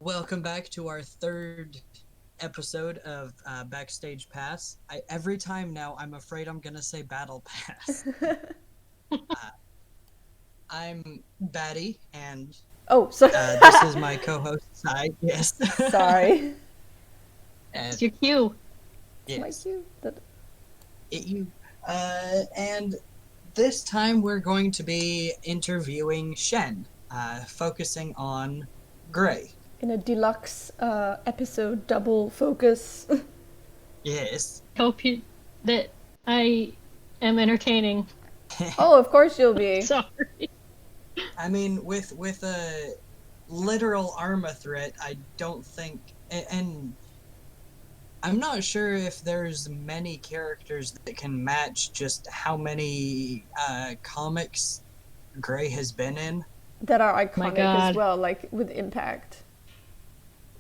Welcome back to our third episode of Backstage Pass. Every time now, I'm afraid I'm gonna say Battle Pass. uh, I'm Batty, and Oh, sorry. this is my co-host, Sai. Yes. Sorry. And It's your cue. It's my yes, cue. you. And this time we're going to be interviewing Shen, focusing on Gray. In a deluxe episode, double focus. Yes. Hope you that I am entertaining. Oh, of course you'll be. Sorry. I mean, with a literal Arma threat, I don't think, and I'm not sure if there's many characters that can match just how many comics Gray has been in. That are My iconic God. as well, like with impact.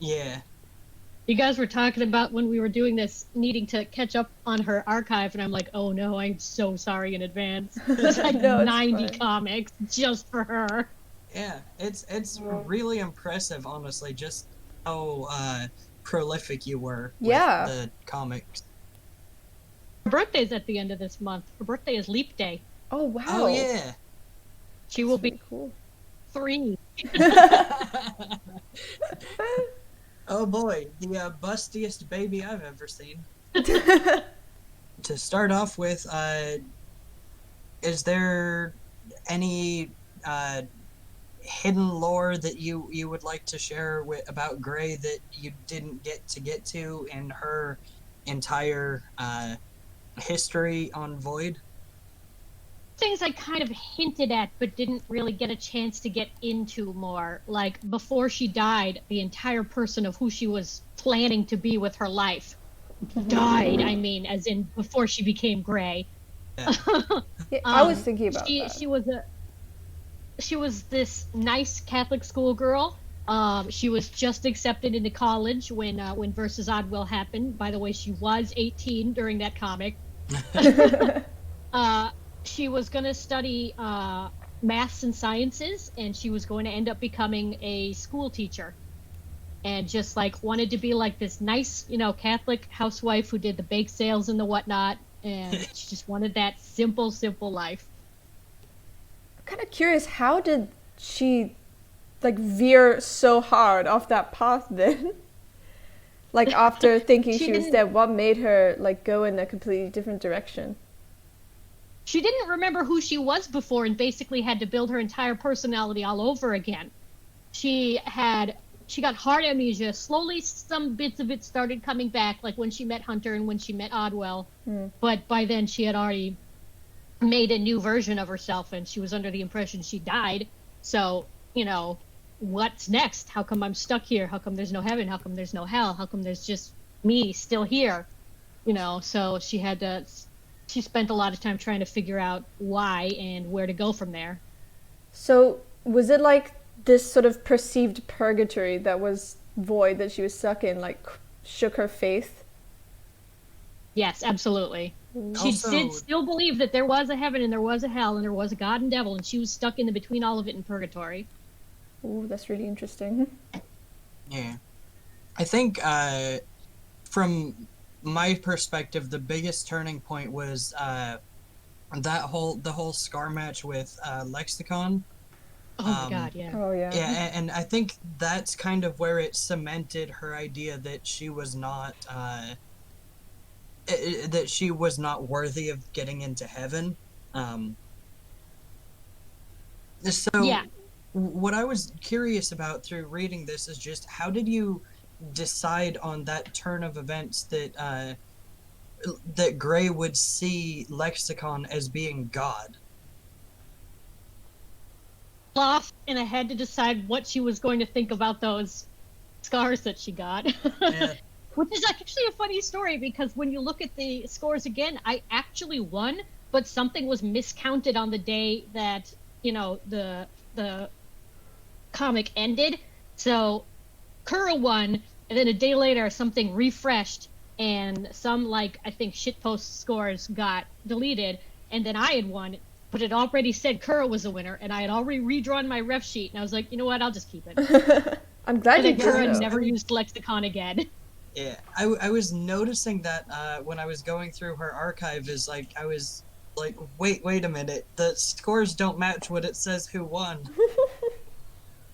Yeah, You guys were talking about when we were doing this, needing to catch up on her archive, and I'm like, oh no, I'm so sorry in advance. It's like No, it's 90 fine. comics just for her. yeah, it's really impressive, honestly, just how prolific you were with Yeah. the comics. Her birthday's at the end of this month. Her birthday is Leap Day. Oh wow. Oh yeah. She will That's be really 3. Oh boy, the bustiest baby I've ever seen. cool. To start off with, is there any hidden lore that you would like to share about Gray that you didn't get to in her entire history on Void? Things I kind of hinted at but didn't really get a chance to get into more. Like before she died, the entire person of who she was planning to be with her life died. I mean, as in before she became Gray. Yeah. Yeah, I was thinking about she, that. She was this nice Catholic schoolgirl. She was just accepted into college when Versus Oddwill happened. By the way, she was 18 during that comic. She was going to study maths and sciences, and she was going to end up becoming a school teacher. And just like wanted to be like this nice, Catholic housewife who did the bake sales and the whatnot. And she just wanted that simple life. I'm kind of curious, how did she like veer so hard off that path then? Like after thinking She she was didn't- dead, what made her like go in a completely different direction? She didn't remember who she was before and basically had to build her entire personality all over again. She got heart amnesia. Slowly, some bits of it started coming back, like when she met Hunter and when she met Oddwell. But by then, she had already made a new version of herself, and she was under the impression she died. So, what's next? How come I'm stuck here? How come there's no heaven? How come there's no hell? How come there's just me still here? So she spent a lot of time trying to figure out why and where to go from there. So was it like this sort of perceived purgatory that was void that she was stuck in, like shook her faith? Yes, absolutely. She Also- did still believe that there was a heaven and there was a hell and there was a God and devil, and she was stuck in the between all of it in purgatory. Ooh, that's really interesting. Yeah, I think from my perspective, the biggest turning point was the whole Scar match with Lexicon. Oh my God, yeah. Oh yeah. Yeah, and I think that's kind of where it cemented her idea that she was not that she was not worthy of getting into heaven. So Yeah. what I was curious about through reading this is just how did you decide on that turn of events that that Gray would see Lexicon as being God? Off, and I had to decide what she was going to think about those scars that she got. Yeah. Which is actually a funny story because when you look at the scores again, I actually won, but something was miscounted on the day that, the comic ended. So Kura won, and then a day later something refreshed and some I think shitpost scores got deleted, and then I had won, but it already said Kura was a winner, and I had already redrawn my ref sheet, and I was like, you know what, I'll just keep it. I'm glad And you then did Kura though. never used lexicon again. Yeah, I was noticing that when I was going through her archive, is like I was like, wait a minute, the scores don't match what it says who won.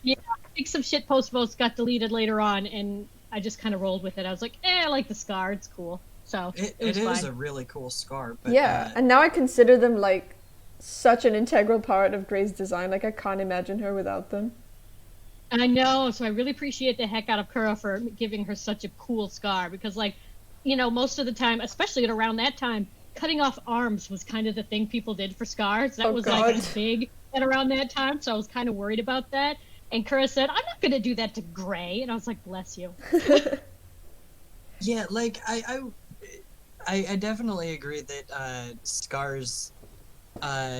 Yeah, I think some shitpost votes got deleted later on, and I just kind of rolled with it. I was like, I like the scar. It's cool. So it It was is fine. a really cool scar, but Yeah, and now I consider them like such an integral part of Grey's design. Like I can't imagine her without them. I know, so I really appreciate the heck out of Kura for giving her such a cool scar because, like, most of the time, especially at around that time, cutting off arms was kind of the thing people did for scars. That Oh was like God. big at around that time, so I was kind of worried about that. And Kura said, "I'm not going to do that to Gray," and I was like, "Bless you." yeah, like I definitely agree that scars uh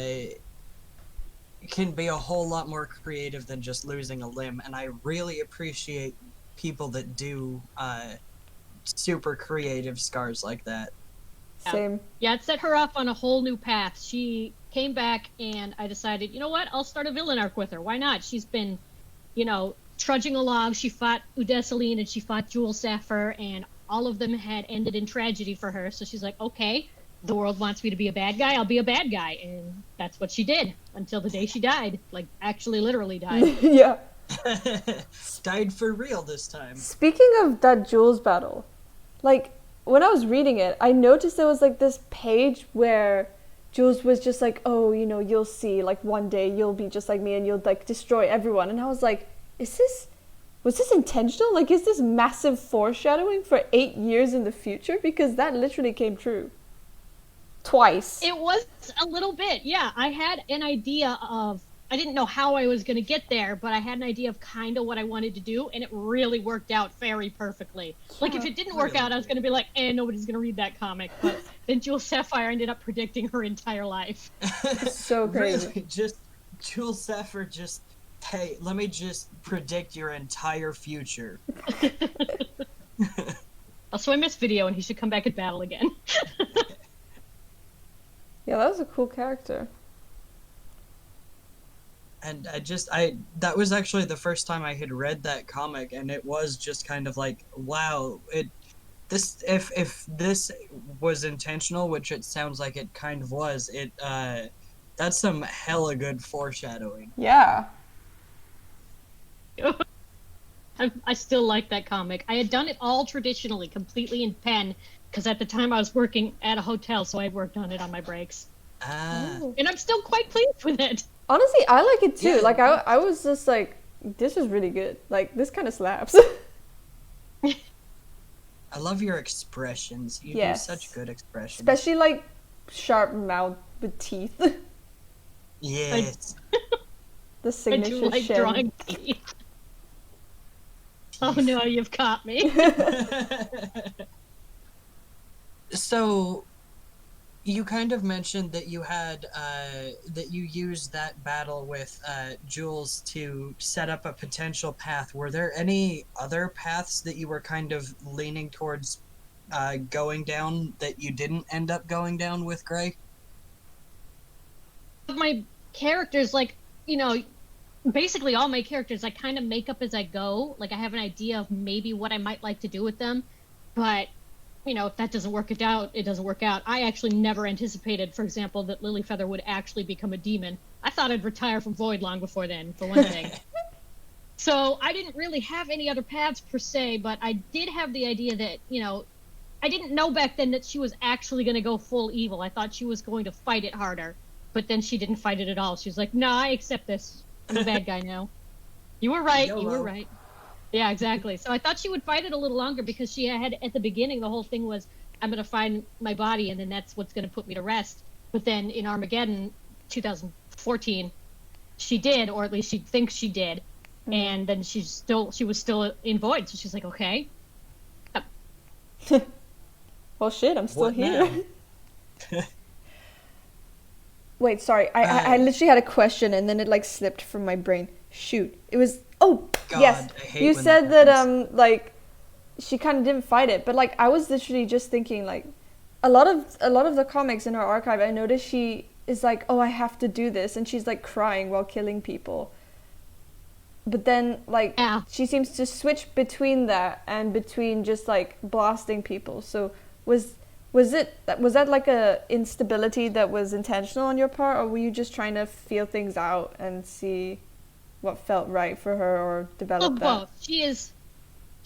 can be a whole lot more creative than just losing a limb, and I really appreciate people that do super creative scars like that. Yeah. Same. Yeah, it set her off on a whole new path. She came back, and I decided, you know what? I'll start a villain arc with her. Why not? She's been, trudging along. She fought Udesaline and she fought Jewel Sapphire, and all of them had ended in tragedy for her. So she's like, okay, the world wants me to be a bad guy. I'll be a bad guy. And that's what she did until the day she died. Like, actually, literally died. Yeah. Died for real this time. Speaking of that Jules battle, like when I was reading it, I noticed there was like this page where Jules was just like, "Oh, you'll see, like one day you'll be just like me and you'll like destroy everyone." And I was like, was this intentional? Like, is this massive foreshadowing for 8 years in the future? Because that literally came true. Twice. It was a little bit, yeah. I had an idea of, I didn't know how I was going to get there, but I had an idea of kind of what I wanted to do, and it really worked out very perfectly. Like, if it didn't work out, I was going to be like, nobody's going to read that comic. But then Jewel Sapphire ended up predicting her entire life. So crazy. Really, just Jules Sapphire just, hey, let me just predict your entire future. Also, I missed Video, and he should come back and battle again. Yeah, that was a cool character. And that was actually the first time I had read that comic, and it was just kind of like, wow, if this was intentional, which it sounds like it kind of was, that's some hella good foreshadowing. Yeah. I still like that comic. I had done it all traditionally, completely in pen, because at the time I was working at a hotel, so I worked on it on my breaks. Oh. And I'm still quite pleased with it. Honestly, I like it too. Yeah. Like I was just like, this is really good. Like this kind of slaps. I love your expressions. You Yes. do such good expressions. Especially like sharp mouth with teeth. Yes. The I signature do like Shen. drawing teeth. Oh no, you've caught me. So, you kind of mentioned that you had that you used that battle with Jules to set up a potential path. Were there any other paths that you were kind of leaning towards going down that you didn't end up going down with Gray? My characters, like, basically all my characters I kind of make up as I go. Like, I have an idea of maybe what I might like to do with them, but if that doesn't work out, it doesn't work out. I actually never anticipated, for example, that Lilyfeather would actually become a demon. I thought I'd retire from Void long before then, for one thing. So I didn't really have any other paths per se, but I did have the idea that, I didn't know back then that she was actually going to go full evil. I thought she was going to fight it harder, but then she didn't fight it at all. She was like, "No, I accept this. I'm a bad guy now." You were right. YOLO. You were right. Yeah, exactly. So I thought she would fight it a little longer because she had, at the beginning, the whole thing was, I'm going to find my body and then that's what's going to put me to rest. But then in Armageddon 2014, she did, or at least she thinks she did. And then she was still in Void. So she's like, okay. Well, shit, I'm still What here. now? Wait, sorry. I literally had a question and then it like slipped from my brain. Shoot. It was God, yes. I hate You when said that that happens. like she kind of didn't fight it, but like I was literally just thinking like a lot of the comics in her archive, I noticed she is like, "Oh, I have to do this," and she's like crying while killing people. but then like Yeah. she seems to switch between that and between just like blasting people. So was that like a instability that was intentional on your part, or were you just trying to feel things out and see what felt right for her or Well, develop that? both.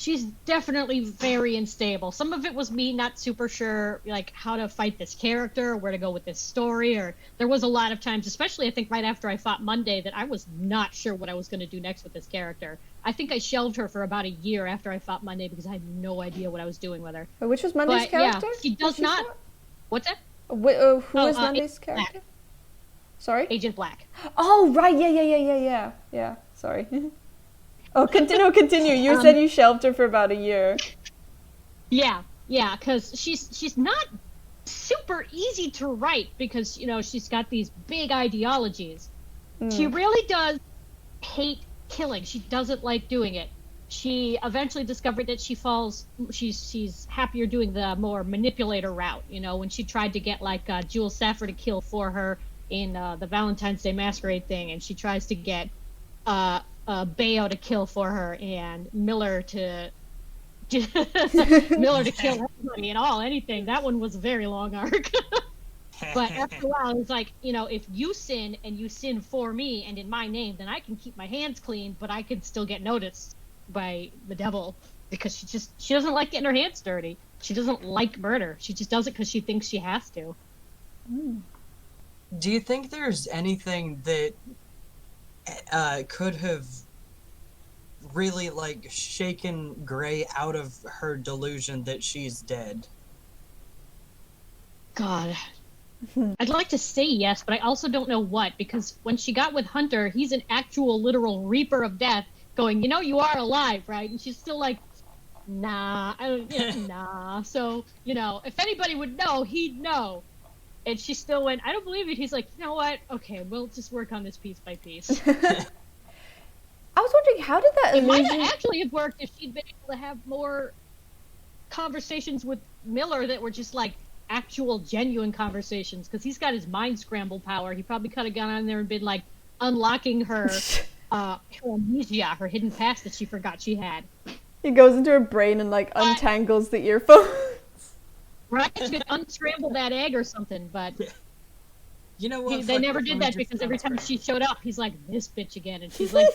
She's definitely very unstable. Some of it was me not super sure like how to fight this character, where to go with this story, or there was a lot of times, especially I think right after I fought Monday, that I was not sure what I was going to do next with this character. I think I shelved her for about a year after I fought Monday because I had no idea what I was doing with her. Which was Monday's But yeah, character? she that does she not. fought? What's that? Who Oh, is Monday's Agent character? Black. Sorry? Agent Black. Oh, right. Yeah. Sorry. Oh, continue. You said Um, you shelved her for about a year. Yeah, yeah, because she's not super easy to write because she's got these big ideologies. She really does hate killing. She doesn't like doing it. She eventually discovered that she's happier doing the more manipulator route. When she tried to get like Jules Saffer to kill for her in the Valentine's Day Masquerade thing, and she tries to get Bayo to kill for her and Miller to Miller to kill everybody and anything. That one was a very long arc. But after a while, it's like, if you sin and you sin for me and in my name, then I can keep my hands clean, but I can still get noticed by the devil because she doesn't like getting her hands dirty. She doesn't like murder. She just does it because she thinks she has to. Do you think there's anything that could have really like shaken Gray out of her delusion that she's dead? God. I'd like to say yes, but I also don't know what, because when she got with Hunter, he's an actual literal reaper of death going, you are alive, right? And she's still like, nah, nah. So, if anybody would know, he'd know. And she still went, I don't believe it. He's like, you know what? Okay, we'll just work on this piece by piece. I was wondering, how did that It might illusion... have actually have worked if she'd been able to have more conversations with Miller that were just like actual genuine conversations, because he's got his mind scramble power. He probably could have gone on there and been like unlocking her amnesia, her hidden past that she forgot she had. He goes into her brain and like untangles the earphones. Right? She could unscramble that egg or something, but You know what? they never did that because every time she showed up, he's like, this bitch again. And she's like,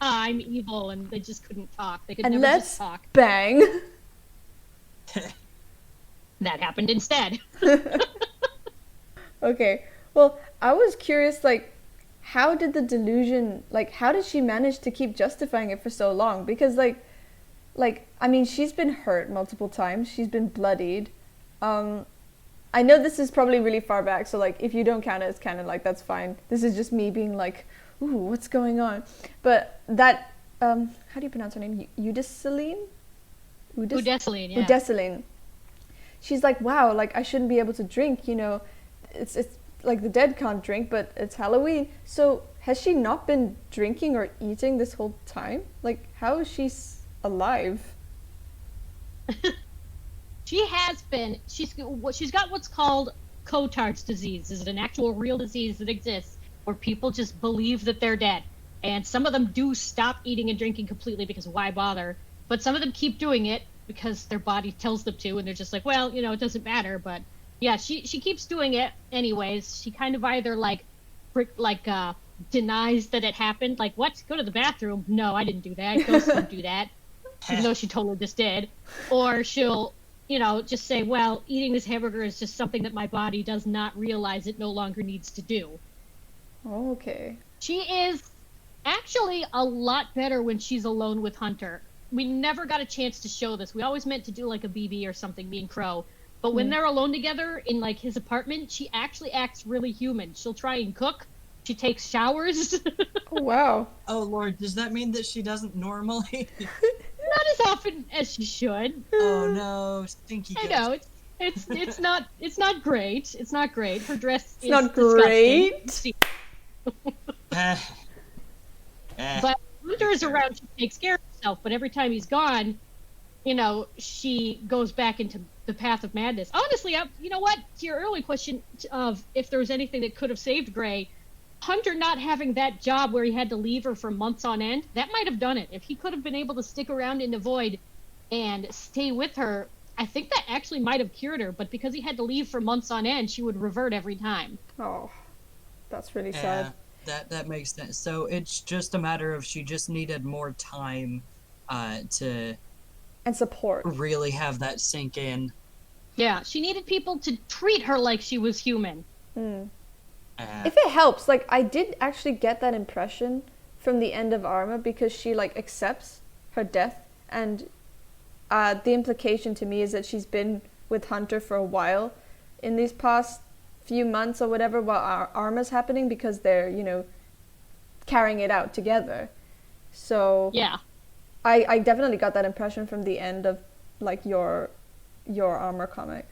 I'm evil. And they just couldn't talk. They could And never let's just talk. bang. That happened instead. Okay. Well, I was curious, like, how did the delusion, like, how did she manage to keep justifying it for so long? Because, I mean, she's been hurt multiple times. She's been bloodied. I know this is probably really far back, so, like, if you don't count it as canon, like, that's fine. This is just me being like, ooh, what's going on? But that, how do you pronounce her name? Udeciline? Udeciline, yeah. Udeciline. She's like, wow, like, I shouldn't be able to drink, It's like the dead can't drink, but it's Halloween. So has she not been drinking or eating this whole time? Like, how is she alive? She has been. She's got what's called Cotard's disease. Is it an actual real disease that exists where people just believe that they're dead? And some of them do stop eating and drinking completely because why bother? But some of them keep doing it because their body tells them to, and they're just like, well, it doesn't matter. But yeah, she keeps doing it anyways. She kind of either denies that it happened. Like, what? Go to the bathroom? No, I didn't do that. Ghosts don't do that. Even though she totally just did. Or she'll just say, well, eating this hamburger is just something that my body does not realize it no longer needs to do. Okay. She is actually a lot better when she's alone with Hunter. We never got a chance to show this. We always meant to do like a BB or something, me and Crow. But when they're alone together in like his apartment, she actually acts really human. She'll try and cook. She takes showers. Oh, wow. Oh Lord, does that mean that she doesn't normally? Not as often as she should. Oh no, stinky. I know it's not great. It's not great. Her dress is not disgusting. great. But Hunter is around. She takes care of herself. But every time he's gone, she goes back into the path of madness. Honestly, you know what? To your early question of if there was anything that could have saved Gray, Hunter not having that job where he had to leave her for months on end, that might have done it. If he could have been able to stick around in the void and stay with her, I think that actually might have cured her. But because he had to leave for months on end, she would revert every time. Oh, that's really Yeah, sad. that makes sense. So it's just a matter of she just needed more time to And support. really have that sink in. Yeah, she needed people to treat her like she was human. If it helps, like I did actually get that impression from the end of Arma because she like accepts her death, and the implication to me is that she's been with Hunter for a while in these past few months or whatever while Arma's happening because they're, you know, carrying it out together. So Yeah. I definitely got that impression from the end of like your Armor comic.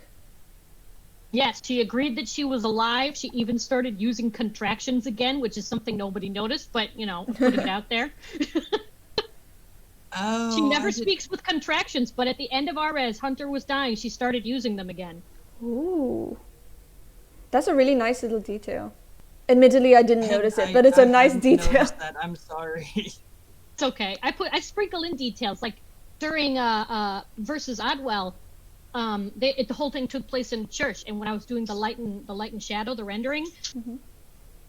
Yes, she agreed that she was alive. She even started using contractions again, which is something nobody noticed, but, you know, putting it out there. Oh, She never speaks with contractions, but at the end of Arma, as Hunter was dying, she started using them again. Ooh. That's a really nice little detail. Admittedly, I didn't notice it, but it's I a nice hadn't detail. noticed that. I'm sorry. It's okay. I sprinkle in details, like during versus Oddwell, the whole thing took place in church, and when I was doing the light and shadow, the rendering,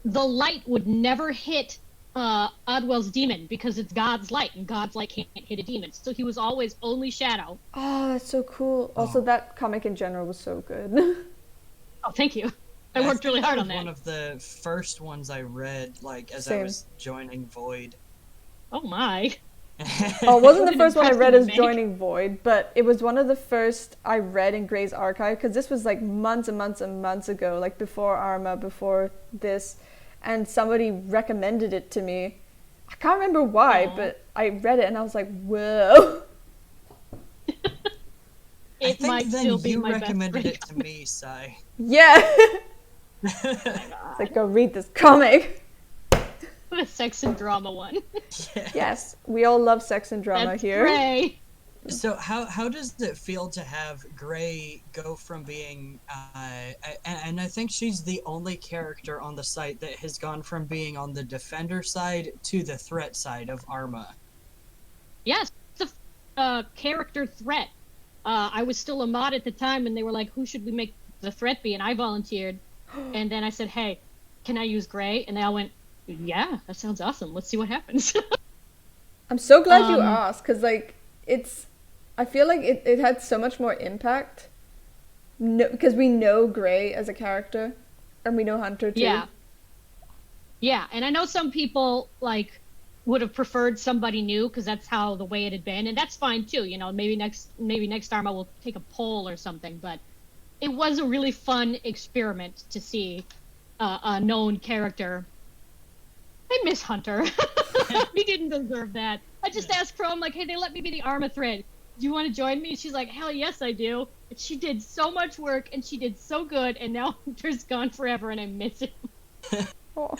the light would never hit Oddwell's demon because it's God's light, and God's light can't hit a demon. So he was always only shadow. Oh, that's so cool. Also, that comic in general was so good. Oh, thank you. I worked really hard on that. One of the first ones I read, like as I Same. was joining Void. Oh my. Oh, it wasn't the An first one I read impression as to make. joining Void, but it was one of the first I read in Gray's archive because this was like months and months and months ago, like before Arma, before this, and somebody recommended it to me. I can't remember why, Aw. but I read it and I was like, whoa. I It think might then still be you my best recommended friend it to me, Sai. Yeah. Like, go read this comic. The sex and drama one. Yes, we all love sex and drama That's here. Gray. So how does it feel to have Gray go from being and I think she's the only character on the site that has gone from being on the defender side to the threat side of Arma. Yes, it's a character threat. I was still a mod at the time, and they were like, "Who should we make the threat be?" And I volunteered, and then I said, "Hey, can I use Gray?" And they all went, "Yeah, that sounds awesome. Let's see what happens." I'm so glad you asked, because, like, I feel like it had so much more impact. No, because we know Gray as a character, and we know Hunter too. Yeah. Yeah, and I know some people, like, would have preferred somebody new because that's how the way it had been, and that's fine too. You know, maybe next time I will take a poll or something. But it was a really fun experiment to see a known character. I miss Hunter. He didn't deserve that. I just asked Chrome, like, hey, they let me be the Arma thread. Do you want to join me? She's like, hell yes, I do. And she did so much work, and she did so good, and now Hunter's gone forever, and I miss him. Oh.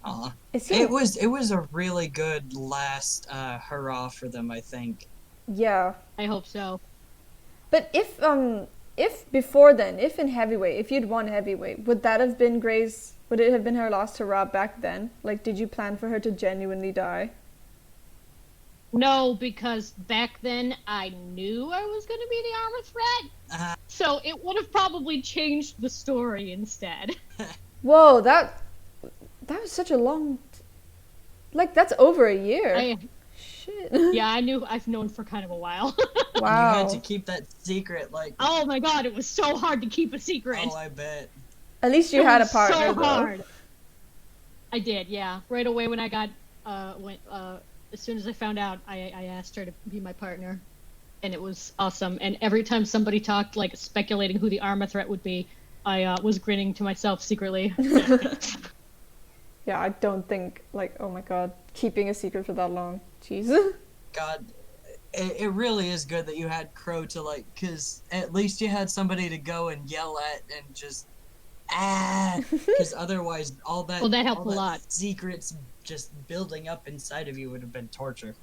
Aw. Is It was a really good last hurrah for them, I think. Yeah. I hope so. But if before then, if in heavyweight, if you'd won heavyweight, would that have been Gray's? Would it have been her last hurrah back then? Like, did you plan for her to genuinely die? No, because back then I knew I was going to be the Armor threat. So it would have probably changed the story instead. Whoa, that was such a long. Like, that's over a year. Shit. Yeah, I've known for kind of a while. Wow. You had to keep that secret, like. Oh my god, it was so hard to keep a secret. Oh, I bet. At least you It had a was partner, so though. hard. I did, yeah. Right away when I got, as soon as I found out, I asked her to be my partner. And it was awesome. And every time somebody talked, like, speculating who the Arma threat would be, I was grinning to myself secretly. Yeah, I don't think, like, oh my god, keeping a secret for that long. Jeez. God, it really is good that you had Crow to, like, because at least you had somebody to go and yell at and just, because otherwise all that, Well, that helped all a lot. secrets just building up inside of you would have been torture.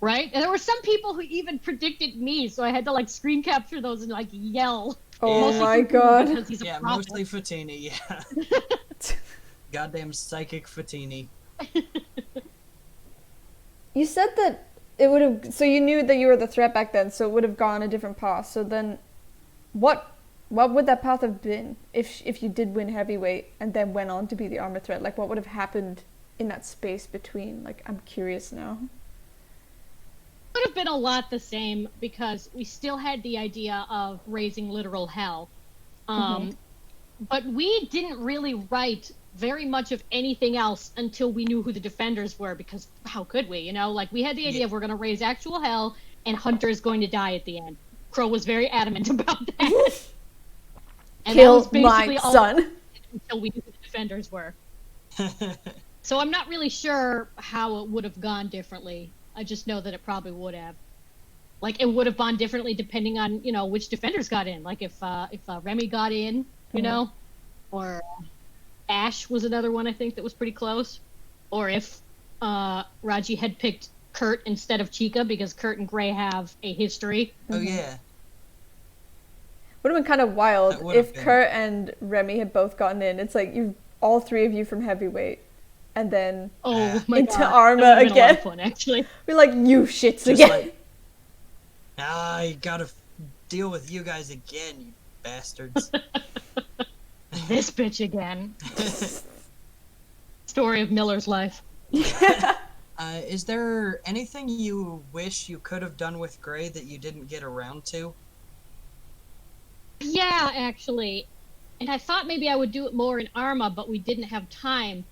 Right? And there were some people who even predicted me, so I had to, like, screen capture those and, like, yell. Oh Mostly my Fuku god. because he's a Yeah, prophet. mostly Futini, yeah. Goddamn psychic Fatini. You said that it would have. So you knew that you were the threat back then, so it would have gone a different path. So then, what would that path have been if you did win heavyweight and then went on to be the armor threat? Like, what would have happened in that space between? Like, I'm curious now. Would have been a lot the same because we still had the idea of raising literal hell. But we didn't really write very much of anything else until we knew who the defenders were, because how could we, Like, we had the idea of we're going to raise actual hell and Hunter is going to die at the end. Crow was very adamant about that. And Kill that was basically my all son. until we knew who the defenders were. So I'm not really sure how it would have gone differently. I just know that it probably would have. Like, it would have gone differently depending on, which defenders got in. Like, if Remy got in, or Ash was another one, I think, that was pretty close. Or if Raji had picked Kurt instead of Chica, because Kurt and Gray have a history. Oh, yeah. Would have been kind of wild That would have if been. Kurt and Remy had both gotten in. It's like all three of you from heavyweight, and then Oh my into god. Arma That would've been a lot again. of fun, actually. We're like, you shits Just again. like, I gotta deal with you guys again, you bastards. This bitch again. Story of Miller's life. Is there anything you wish you could have done with Gray that you didn't get around to? Yeah, actually. And I thought maybe I would do it more in Arma, but we didn't have time.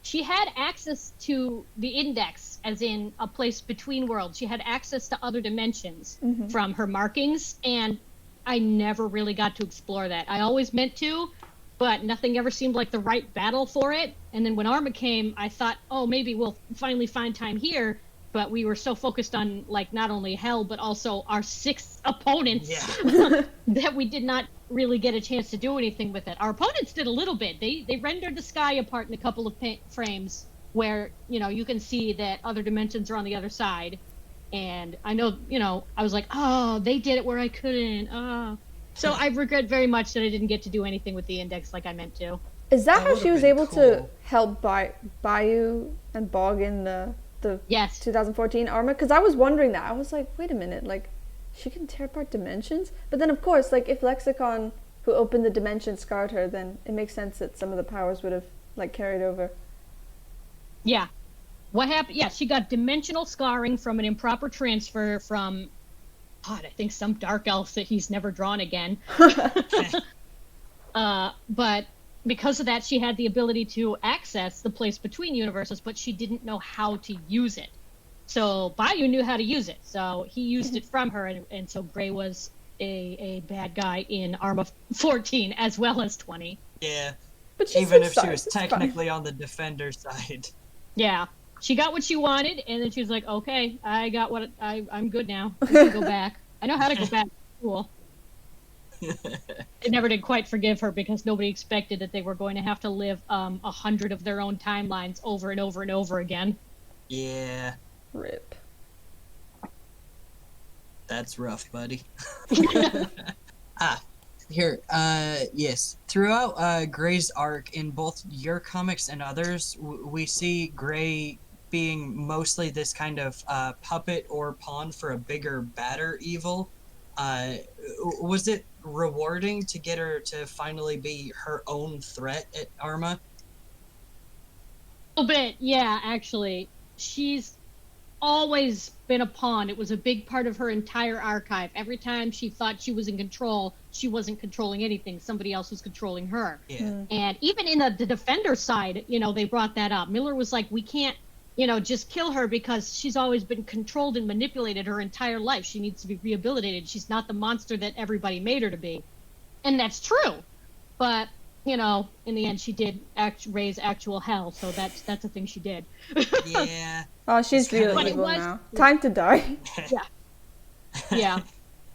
She had access to the index, as in a place between worlds. She had access to other dimensions from her markings, and I never really got to explore that. I always meant to, but nothing ever seemed like the right battle for it. And then when Arma came, I thought, oh, maybe we'll finally find time here. But we were so focused on, like, not only hell, but also our 6 opponents that we did not really get a chance to do anything with it. Our opponents did a little bit. They rendered the sky apart in a couple of frames where, you can see that other dimensions are on the other side. And I know, I was like, oh, they did it where I couldn't. Oh. So I regret very much that I didn't get to do anything with the index like I meant to. Is that That how would've she was been able to cool. help Bayou and Bog in the Yes. 2014 Arma? Because I was wondering that. I was like, wait a minute, like, she can tear apart dimensions? But then, of course, like, if Lexicon, who opened the dimension, scarred her, then it makes sense that some of the powers would have, like, carried over. Yeah. What happened? Yeah, she got dimensional scarring from an improper transfer from, God, I think some dark elf that he's never drawn again. But because of that, she had the ability to access the place between universes, but she didn't know how to use it. So Bayou knew how to use it, so he used it from her, and so Gray was a bad guy in Arma 14 as well as 20. Yeah. But she Even switched if she sides, was it's fine. technically on the defender side. Yeah. She got what she wanted, and then she was like, okay, I got what I'm good now. I can go back. I know how to go back. Cool. They never did quite forgive her because nobody expected that they were going to have to live 100 of their own timelines over and over and over again. Yeah. Rip. That's rough, buddy. Here, yes. Throughout Gray's arc, in both your comics and others, we see Gray being mostly this kind of puppet or pawn for a bigger, badder evil. Was it rewarding to get her to finally be her own threat at Arma? A little bit, yeah, actually. She's always been a pawn. It was a big part of her entire archive. Every time she thought she was in control, she wasn't controlling anything. Somebody else was controlling her. Yeah. And even in the defender side, they brought that up. Miller was like, we can't, just kill her because she's always been controlled and manipulated her entire life. She needs to be rehabilitated. She's not the monster that everybody made her to be. And that's true. But, in the end, she did raise actual hell. So that's a thing she did. Yeah. Oh, she's It's kinda really like- evil But it was- now. Time to die. Yeah.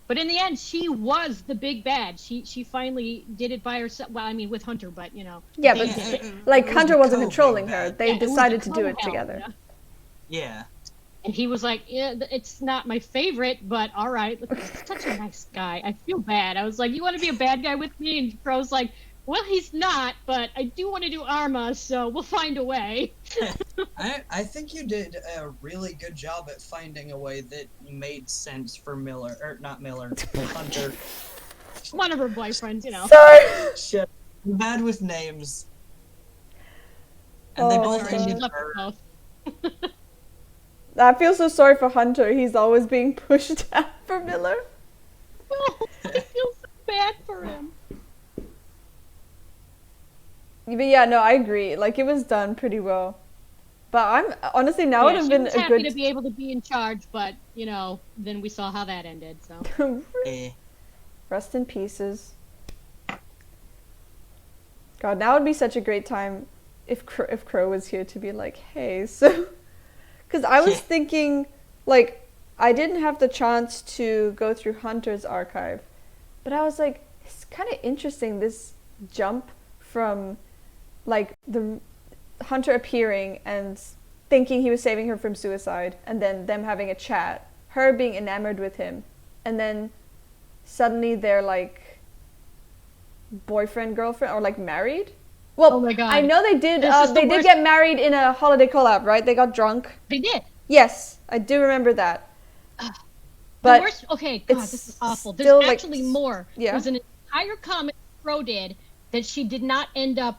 But in the end, she was the big bad. She finally did it by herself. Well, I mean, with Hunter, but, Yeah, they but did it. like It was Hunter the wasn't co-big controlling her. bad. They Yeah, it was decided the to do it co-hell, together. yeah. Yeah. And he was like, yeah, it's not my favorite, but all right. Look, he's such a nice guy. I feel bad. I was like, you want to be a bad guy with me? And Crow's like, Well, he's not, but I do want to do Arma, so we'll find a way. I think you did a really good job at finding a way that made sense for Miller, or not Miller, Hunter. One of her boyfriends, you know. Sorry. Shit, I'm bad with names. And they Oh, both my Sorry, she ended left her. both. I feel so sorry for Hunter. He's always being pushed out for Miller. Oh, I feel so bad for him. But yeah, no, I agree. Like, it was done pretty well. But I'm honestly now would have she been was a happy good. to be able to be in charge, but you know, then we saw how that ended. So Eh. Rest in pieces. God, now would be such a great time if Crow was here to be like, hey, so, because I was thinking, like, I didn't have the chance to go through Hunter's archive, but I was like, it's kind of interesting this jump from, like, the Hunter appearing and thinking he was saving her from suicide, and then them having a chat, her being enamored with him, and then suddenly they're like boyfriend, girlfriend, or like married. Well, oh my God. I know they did. This is the They did worst- get married in a holiday collab, right? They got drunk. they did. Yes, I do remember that. The But worst, okay, God, it's this is awful. still, There's like, actually more. yeah. There's an entire comic Crow did that she did not end up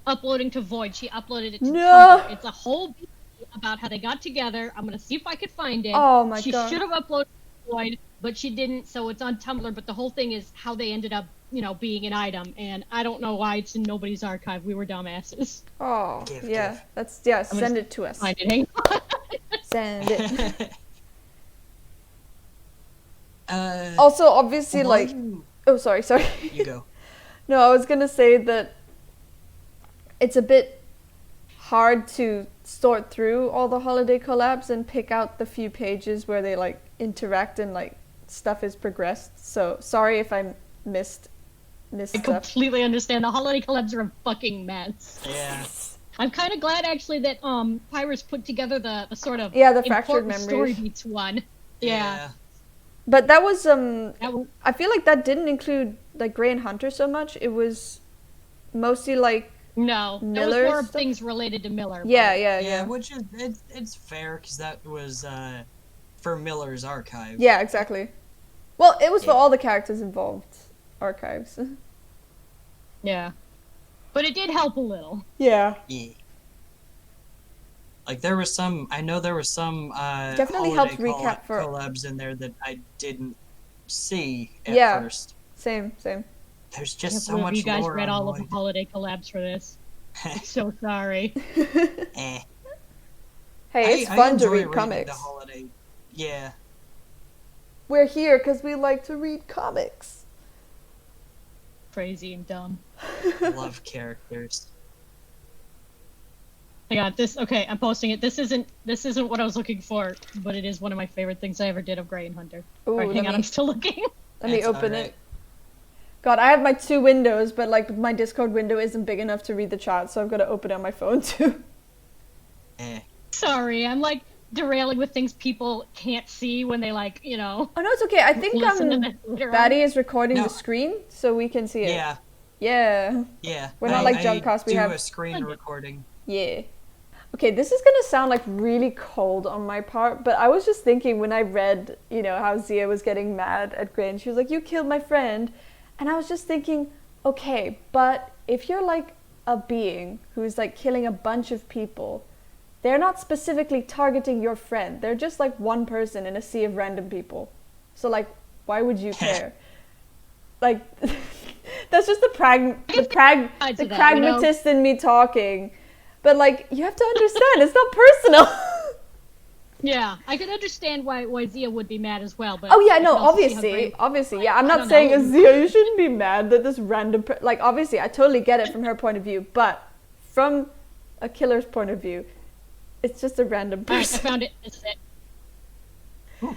uploading to Void. She uploaded it to No. Tumblr. It's a whole BT about how they got together. I'm gonna see if I could find it. Oh my she God. should have uploaded to Void, but she didn't, so it's on Tumblr. But the whole thing is how they ended up, you know, being an item, and I don't know why it's in nobody's archive. We were dumbasses. Oh, Give, yeah. give. That's yeah. gonna Send it to us. Find it. Hang on. Send it. uh, Also, obviously, while like, oh, sorry. you go. No, I was gonna say that it's a bit hard to sort through all the holiday collabs and pick out the few pages where they like interact and like stuff is progressed. So sorry if I missed I stuff. completely understand. The holiday collabs are a fucking mess. Yeah. I'm kind of glad actually that Pyrus put together the sort of Yeah, the fractured important story memories. beats one. Yeah. But that was That was, I feel like that didn't include like Gray and Hunter so much. It was mostly like no, that was Miller's more of stuff? things related to Miller. yeah, but- yeah, Yeah, yeah. which is it's fair because that was for Miller's archive. Yeah, exactly. Well, it was for Yeah. all the characters involved archives. Yeah. But it did help a little. Yeah. Yeah. Like there was some, I know there was some Definitely holiday helped recap for- collabs in there that I didn't see at Yeah. first. Same. There's I just can't so believe much you guys lore read on all of the Void. holiday collabs for this. I'm so sorry. Eh. Hey, it's I fun to enjoy read reading comics. The holiday. Yeah. We're here because we like to read comics. Crazy and dumb. Love characters. I got this. Okay, I'm posting it. This isn't what I was looking for, but it is one of my favorite things I ever did of Gray and Hunter. Ooh, Alright, hang let on, me- I'm still looking. Let me It's open alright. it. God, I have my 2 windows, but like my Discord window isn't big enough to read the chat, so I've got to open it on my phone too. Eh. Sorry, I'm like derailing with things people can't see when they like, you know, Oh no, it's okay. I think listen to this later on. Batty is recording No. the screen, so we can see it. Yeah. Yeah. Yeah. We're not like Jumpcast, we do have- a screen recording. Yeah. Okay, this is gonna sound like really cold on my part, but I was just thinking when I read, you know, how Zia was getting mad at Gray and she was like, "You killed my friend," and I was just thinking, okay, but if you're like a being who's like killing a bunch of people, they're not specifically targeting your friend. They're just like one person in a sea of random people. So like, why would you care? Like, that's just the Sides of that, pragmatist in me talking. But like, you have to understand, it's not personal. Yeah, I can understand why Zia would be mad as well, but Oh yeah, I no, can also see how Gray- obviously, yeah. I'm I not don't saying know. Zia, you shouldn't be mad that this random, like, obviously, I totally get it from her point of view, but from a killer's point of view, it's just a random Alright, I person. found it. This is it.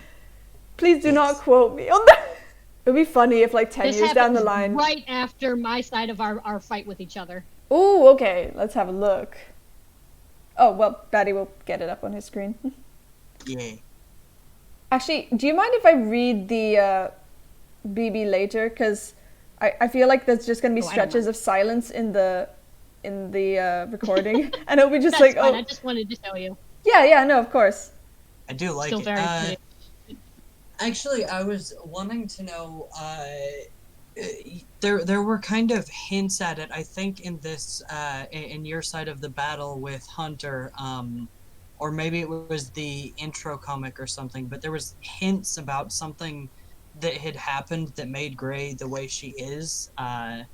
Please do not Yes. quote me on that. It'd be funny if, like, 10 This years down the happens line. right after my side of our fight with each other. Ooh, okay, let's have a look. Oh, well, Batty will get it up on his screen. Yeah. Actually, do you mind if I read the BB later? Because I feel like there's just gonna be Oh, I don't stretches know. of silence in the recording, and it'll be just That's like, fine. oh, I just wanted to show you. yeah, no, of course. I do like Still it. very pretty. Actually, I was wanting to know. There were kind of hints at it. I think in this in your side of the battle with Hunter, or maybe it was the intro comic or something. But there was hints about something that had happened that made Gray the way she is, and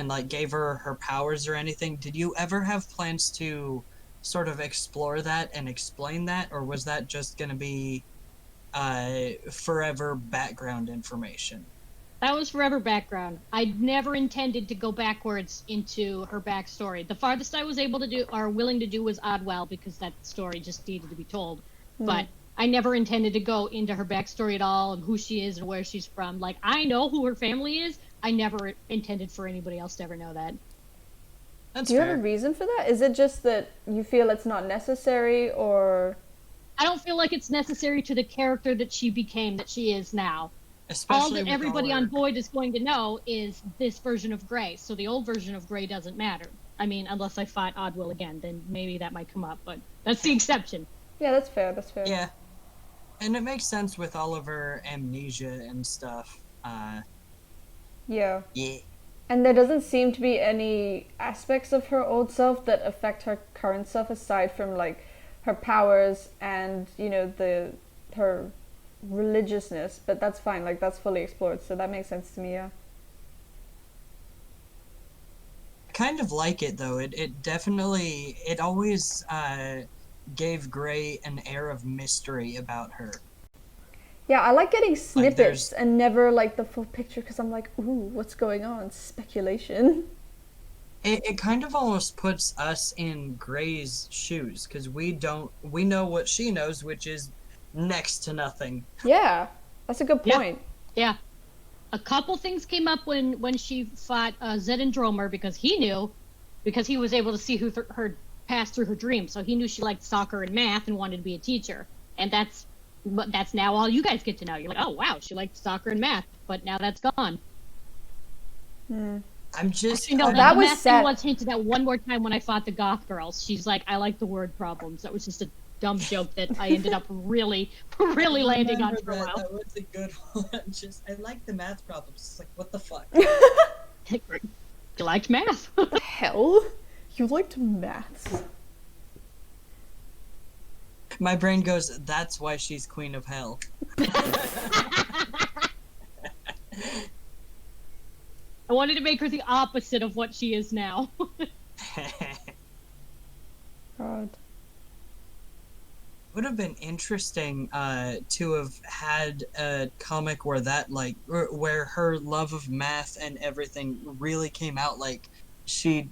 like gave her her powers or anything. Did you ever have plans to sort of explore that and explain that, or was that just going to be forever background information? That was forever background. I never intended to go backwards into her backstory. The farthest I was able to do or willing to do was Oddwell because that story just needed to be told. But I never intended to go into her backstory at all and who she is and where she's from. Like, I know who her family is. I never intended for anybody else to ever know that. That's Do you have fair. a reason for that? Is it just that you feel it's not necessary, or I don't feel like it's necessary to the character that she became, that she is now. All Especially that with everybody all on her... Boyd is going to know is this version of Grey. So the old version of Grey doesn't matter. I mean, unless I fight Oddwill again, then maybe that might come up, but that's the exception. yeah, that's fair. That's fair. Yeah, and it makes sense with all of her amnesia and stuff. Yeah. Yeah. And there doesn't seem to be any aspects of her old self that affect her current self aside from like her powers and, you know, the her religiousness, but that's fine, like that's fully explored, so that makes sense to me, yeah. I kind of like it though. It definitely it always gave Gray an air of mystery about her. Yeah, I like getting Like snippets there's and never like the full picture because I'm like, ooh, what's going on? Speculation. it kind of almost puts us in Gray's shoes because we know what she knows, which is next to nothing. Yeah, that's a good Yeah. point. Yeah. A couple things came up when she fought Zed and Dromer because he knew, because he was able to see her pass through her dreams. So he knew she liked soccer and math and wanted to be a teacher. And that's now all you guys get to know. You're like, oh wow, she liked soccer and math, but now that's gone. I'm just Actually, no, I'm- That the was math sad. thing was hinted at one more time when I fought the goth girls. She's like, I like the word problems. That was just a dumb joke that I ended up really landing on for a while. That was a good one. Just I like the math problems. It's like what the fuck. You liked math. Hell? You liked maths? My brain goes, that's why she's Queen of Hell. I wanted to make her the opposite of what she is now. God. Would have been interesting to have had a comic where that like where her love of math and everything really came out, like she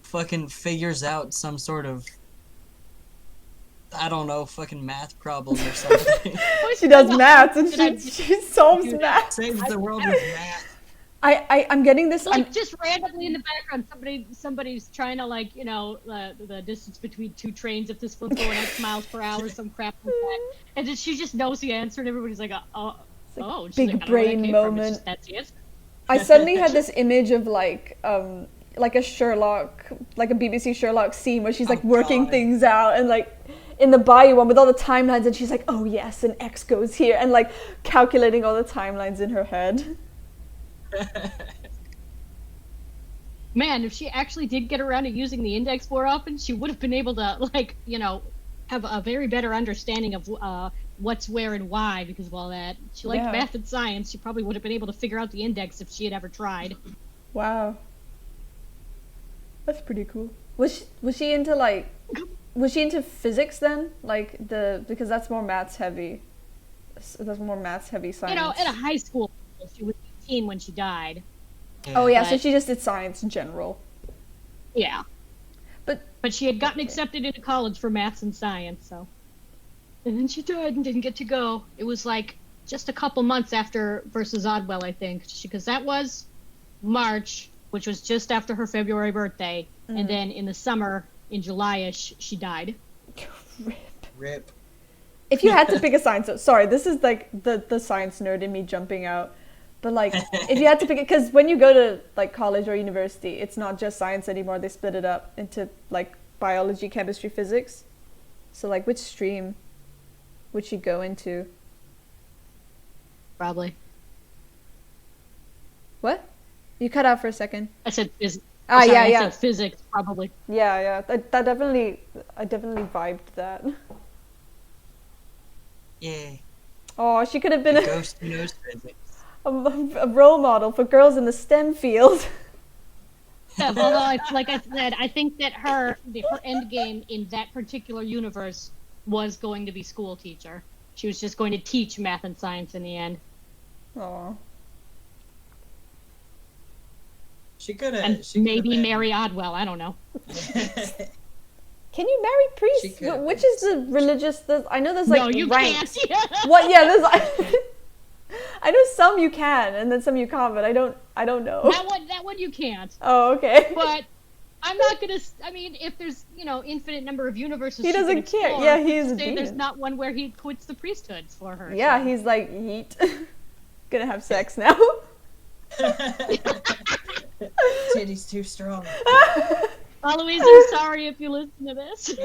fucking figures out some sort of, I don't know, fucking math problem or something. She does maths and Did I she solves do that? maths. Saves the world with math. I'm getting this. Like just randomly in the background, somebody's trying to like the distance between two trains if this one's going X miles per hour, some crap like that, and then she just knows the answer, and everybody's like, oh, like oh, she's big like, I don't know where that brain came from. It's moment. just, that's the answer. I suddenly had this image of like a Sherlock, like a BBC Sherlock scene where she's like Oh, working God. things out and like in the Bayou one with all the timelines, and she's like, oh yes, an X goes here, and like calculating all the timelines in her head. Man, if she actually did get around to using the index more often, she would have been able to, like, have a very better understanding of what's where and why, because of all that. She liked Yeah. math and science. She probably would have been able to figure out the index if she had ever tried. Wow, that's pretty cool. Was she into physics then? Like because that's more maths heavy. That's more maths heavy science. At a high school, she was 18 when she died. Oh yeah, so But- she just did science in general. Yeah. But But she had gotten accepted into college for maths and science, so. And then she died and didn't get to go. It was like just a couple months after versus Oddwell, I think, because that was March, which was just after her February birthday, and then in the summer, in July-ish, she died. rip. Rip. If you had to pick a science, sorry, this is like the science nerd in me jumping out. But like, if you had to pick it, because when you go to like college or university, it's not just science anymore. They split it up into like biology, chemistry, physics. So like, which stream would she go into? Probably. What? You cut out for a second. I said physics. Ah, Sorry, yeah, I yeah, said physics, probably. yeah. That definitely, I definitely vibed that. Yeah. Oh, she could have The been ghost who knows physics. a role model for girls in the STEM field. Yeah, although, like I said, I think that her end game in that particular universe was going to be school teacher. She was just going to teach math and science in the end. Oh, She could have. And maybe Mary Odwell, I don't know. can you marry She priests? could. Which is the religious? I know there's like No, you ranks. can't. What? Yeah, there's. I know some you can, and then some you can't, but I don't know. That one you can't. Oh, okay. But I'm not gonna. I mean, if there's infinite number of universes, He she can doesn't care. explore, Yeah, he's a say there's demon. not one where he quits the priesthood for her. Yeah, so. he's like yeet. Gonna have sex now. Titty's too strong. Eloise, I'm sorry if you listen to this.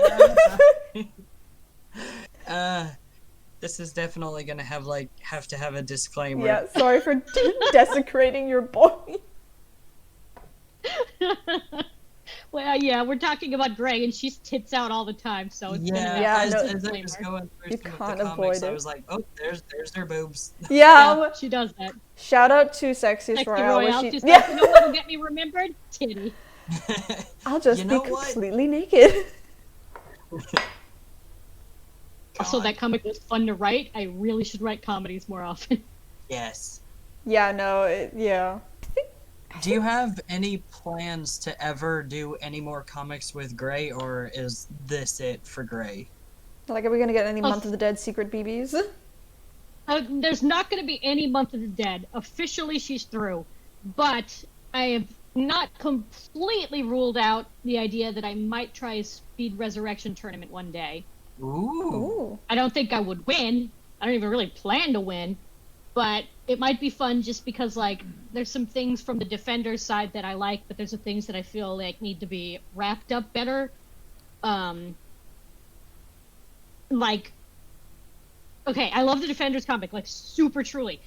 This is definitely gonna have to have a disclaimer. Yeah, sorry for desecrating your boy. Well, yeah, we're talking about Grey, and she tits out all the time, so it's gonna Yeah, as, no, as I was going through you some of can't the comics, avoid I it. was like, oh, there's their boobs. Yeah, she does that. shout out to Sexiest Sexy Royale. Royale, Where she's she, like, you know what'll get me remembered? Titty. I'll just You be know what? completely naked. Also, God. that comic was fun to write. I really should write comedies more often. Yes. Yeah, no, yeah. Do you have any plans to ever do any more comics with Grey, or is this it for Grey? Like, are we gonna get any Oh. Month of the Dead secret BBs? There's not going to be any Month of the Dead. Officially, she's through. But I have not completely ruled out the idea that I might try a Speed Resurrection tournament one day. Ooh. Ooh. I don't think I would win. I don't even really plan to win. But it might be fun just because, like, there's some things from the Defenders side that I like, but there's some things that I feel like need to be wrapped up better. Like, okay, I love the Defenders comic, like, super truly.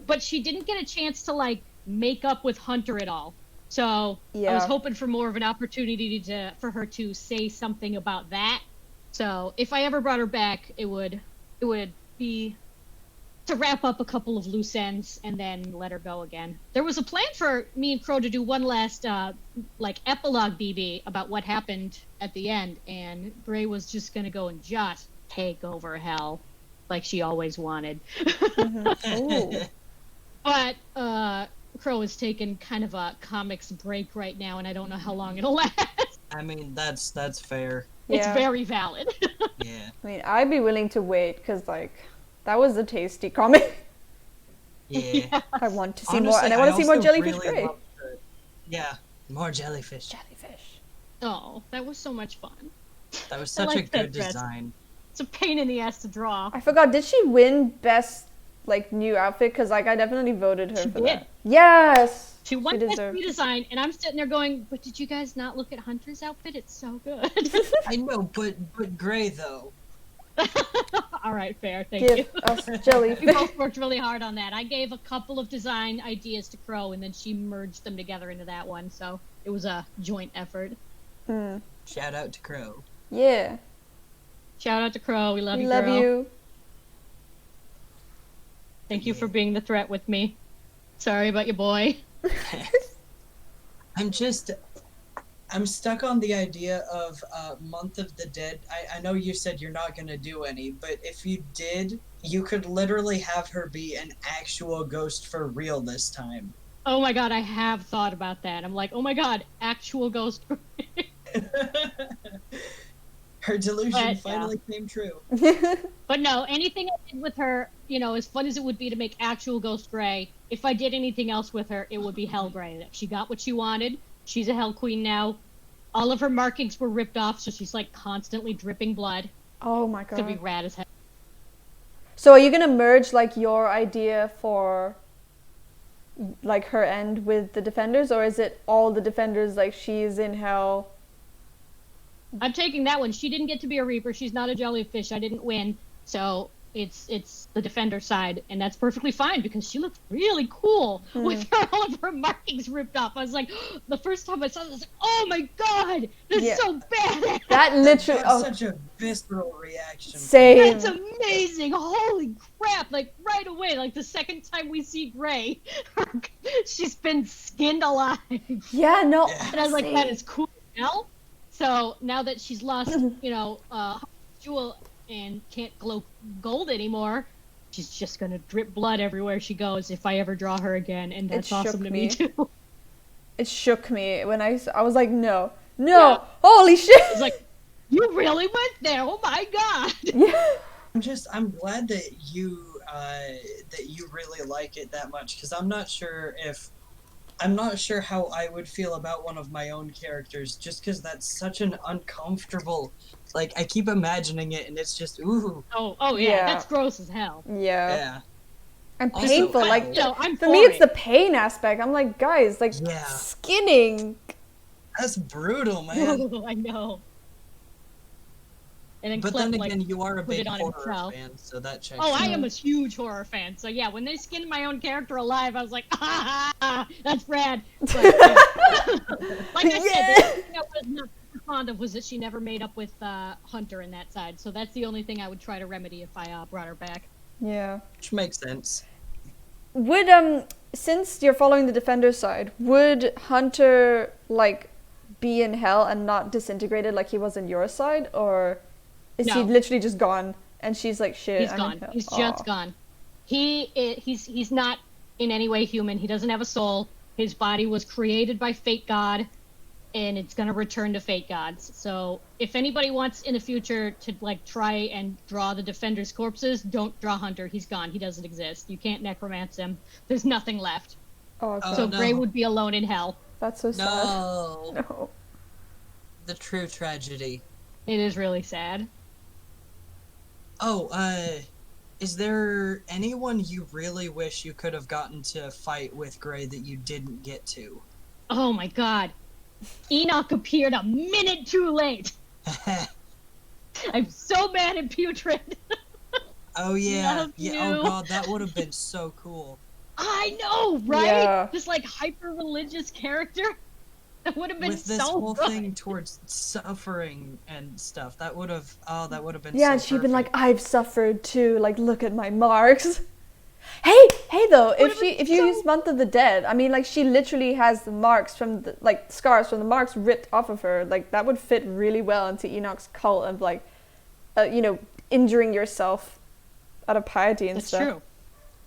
But she didn't get a chance to, like, make up with Hunter at all. So I was Yeah. hoping for more of an opportunity for her to say something about that. So if I ever brought her back, it would be to wrap up a couple of loose ends and then let her go again. There was a plan for me and Crow to do one last like epilogue BB about what happened at the end, and Gray was just gonna go and just take over hell like she always wanted. Ooh. But Crow is taking kind of a comics break right now, and I don't know how long it'll last. I mean, that's fair. It's Yeah. very valid. Yeah. I mean, I'd be willing to wait because, like, that was a tasty comic. Yeah. I want to see Honestly, more, and I want to see more also Jellyfish really Gray. love yeah, more jellyfish. Jellyfish. Oh, that was so much fun. That was I such a like that good dress. design. It's a pain in the ass to draw. I forgot. Did she win best like new outfit? Because like I definitely voted her She for did. that. Yes. She won best deserved. redesign, and I'm sitting there going, "But did you guys not look at Hunter's outfit? It's so good." I know, but Gray though. All right, fair. Thank you. Give us We jellyfish. both worked really hard on that. I gave a couple of design ideas to Crow, and then she merged them together into that one. So it was a joint effort. Mm. Shout out to Crow. Yeah. Shout out to Crow. We love We you, love girl. you. Thank you for being the threat with me. Sorry about your boy. I'm stuck on the idea of Month of the Dead. I know you said you're not gonna do any, but if you did, you could literally have her be an actual ghost for real this time. Oh my god, I have thought about that. I'm like, oh my god, actual ghost. Her delusion But, yeah. finally came true. But no, anything I did with her, as fun as it would be to make actual Ghost Gray, if I did anything else with her, it would be Hell Gray. She got what she wanted. She's a Hell Queen now. All of her markings were ripped off, so she's like constantly dripping blood. Oh my It's gonna be god. rad as hell. So are you gonna merge like your idea for like her end with the defenders, or is it all the defenders, like she's in hell? I'm taking that one. She didn't get to be a Reaper. She's not a jellyfish. I didn't win. So it's the defender side, and that's perfectly fine because she looked really cool with all of her markings ripped off. I was like, the first time I saw this, I was like, oh my god, this is so bad. That literally, such a visceral reaction. Same. That's amazing. Holy crap. Like right away, like the second time we see Gray, she's been skinned alive. Yeah, no. Yeah. And I was like, that is cool now. So now that she's lost, Jewel and can't glow gold anymore, she's just gonna drip blood everywhere she goes if I ever draw her again, and that's awesome to me too. It shook me when I was like, no, holy shit! It's like, you really went there? Oh my god! Yeah. I'm glad that you really like it that much, because I'm not sure how I would feel about one of my own characters, just because that's such an uncomfortable. Like, I keep imagining it, and it's just ooh. Oh yeah, that's gross as hell. Yeah. And Also, painful, ow. like No, I'm for me, it's the pain aspect. I'm like, guys, like skinning. That's brutal, man. I know. And then But Clem, then again, like, you are a put it big on horror himself. fan, so that checks. Oh, I out. am a huge horror fan. So yeah, when they skinned my own character alive, I was like, ah, that's rad. But, like I said, the thing I was not super fond of was that she never made up with Hunter in that side. So that's the only thing I would try to remedy if I brought her back. Yeah. Which makes sense. Would since you're following the defender side, would Hunter like be in hell and not disintegrated like he was in your side, or is he literally just gone and she's like, shit, He's I'm gone. in hell? He's just gone. He's not in any way human. He doesn't have a soul. His body was created by Fate God, and it's gonna return to Fate Gods. So if anybody wants in the future to like try and draw the defenders' corpses, don't draw Hunter. He's gone. He doesn't exist. You can't necromance him. There's nothing left. Oh, okay. So no. Gray would be alone in hell. That's so sad. No. No. The true tragedy. It is really sad. Oh, is there anyone you really wish you could have gotten to fight with Gray that you didn't get to? Oh my god. Enoch appeared a minute too late. I'm so mad at Putrid. Oh yeah, Love yeah. you. Oh god, that would have been so cool. I know, right? Yeah. This like hyper-religious character. That would have been With this so whole good. thing towards suffering and stuff, that would have. Oh, that would have been. Yeah, so and she'd been like, perfect. I've suffered too. Like, look at my marks. Hey though, if you use Month of the Dead, I mean, like she literally has the marks from the like scars from the marks ripped off of her. Like that would fit really well into Enoch's cult of like, injuring yourself out of piety and It's stuff. true.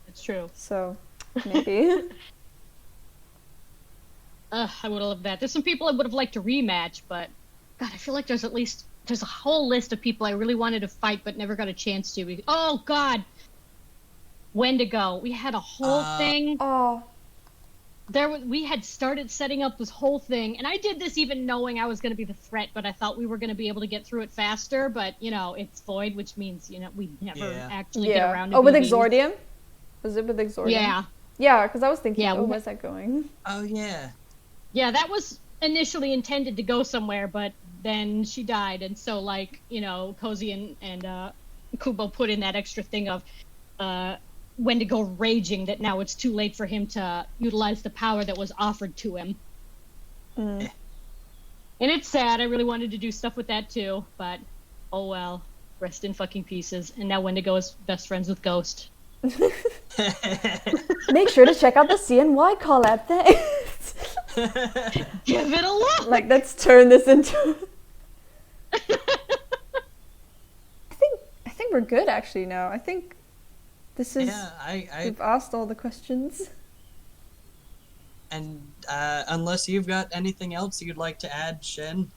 It's true. So maybe. I would have loved that. There's some people I would have liked to rematch, but God, I feel like there's a whole list of people I really wanted to fight but never got a chance to. Oh God, Wendigo. We had a whole thing. Oh. We had started setting up this whole thing, and I did this even knowing I was going to be the threat, but I thought we were going to be able to get through it faster. But it's void, which means we never actually get around to with beating. Exordium? Was it with Exordium? Yeah. Yeah, because I was thinking, Yeah, where's that going? Oh yeah. Yeah, that was initially intended to go somewhere, but then she died, and so Cozy and Kubo put in that extra thing of Wendigo raging that now it's too late for him to utilize the power that was offered to him. Mm. And it's sad. I really wanted to do stuff with that too, but oh well. Rest in fucking pieces. And now Wendigo is best friends with Ghost. Make sure to check out the CNY collab thing. Give it a look. Like, let's turn this into. I think we're good actually now. I think this is. Yeah, We've asked all the questions. And unless you've got anything else you'd like to add, Shen.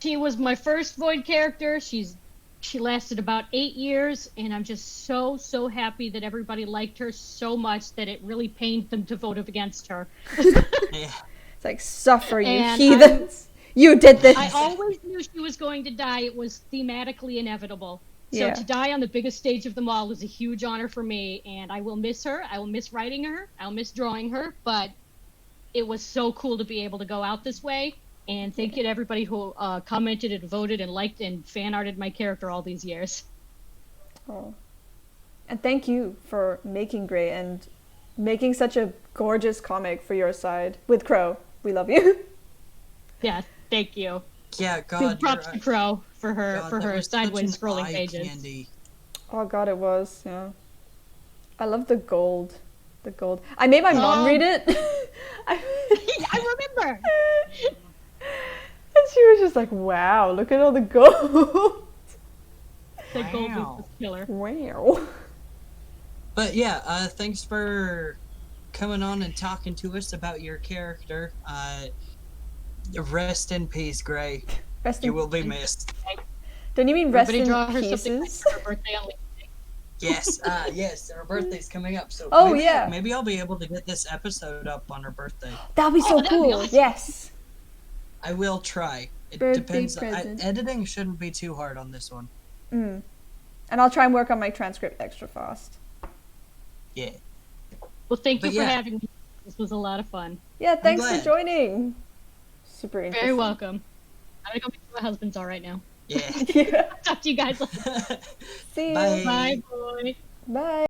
She was my first Void character. She lasted about 8 years, and I'm just so happy that everybody liked her so much that it really pained them to vote against her. Yeah. It's like, suffer, you And heathens! You did this! I always knew she was going to die. It was thematically inevitable. So Yeah. to die on the biggest stage of them all is a huge honor for me, and I will miss her. I will miss writing her. I'll miss drawing her, but it was so cool to be able to go out this way. And thank you to everybody who commented and voted and liked and fan arted my character all these years. Oh. And thank you for making Gray and making such a gorgeous comic for your side with Crow. We love you. Yeah, thank you. Yeah, Big God, props to Crow for her God, for that her was such sideways an scrolling eye pages. candy. Oh god, it was, yeah. I love the gold. The gold. I made my mom read it. I remember. And she was just like, wow, look at all the gold. The gold was Wow. just killer. Wow. But yeah, thanks for coming on and talking to us about your character. Rest in peace, Gray. Rest You in will be missed. Don't you mean rest Everybody in draw her something nice pieces? for her birthday on Yes, yes, her birthday's coming up, so Oh, maybe, yeah. maybe I'll be able to get this episode up on her birthday. That'd be so that'd be cool. awesome. Yes. I will try. It Birthday depends. present. Editing shouldn't be too hard on this one. Mm. And I'll try and work on my transcript extra fast. Yeah. Well, thank you But for yeah. having me. This was a lot of fun. Yeah, thanks for glad. joining. Super interesting. Very welcome. I'm gonna go make sure my husband's all right now. Yeah. Yeah. Talk to you guys later. See you. Bye. Bye, boy. Bye.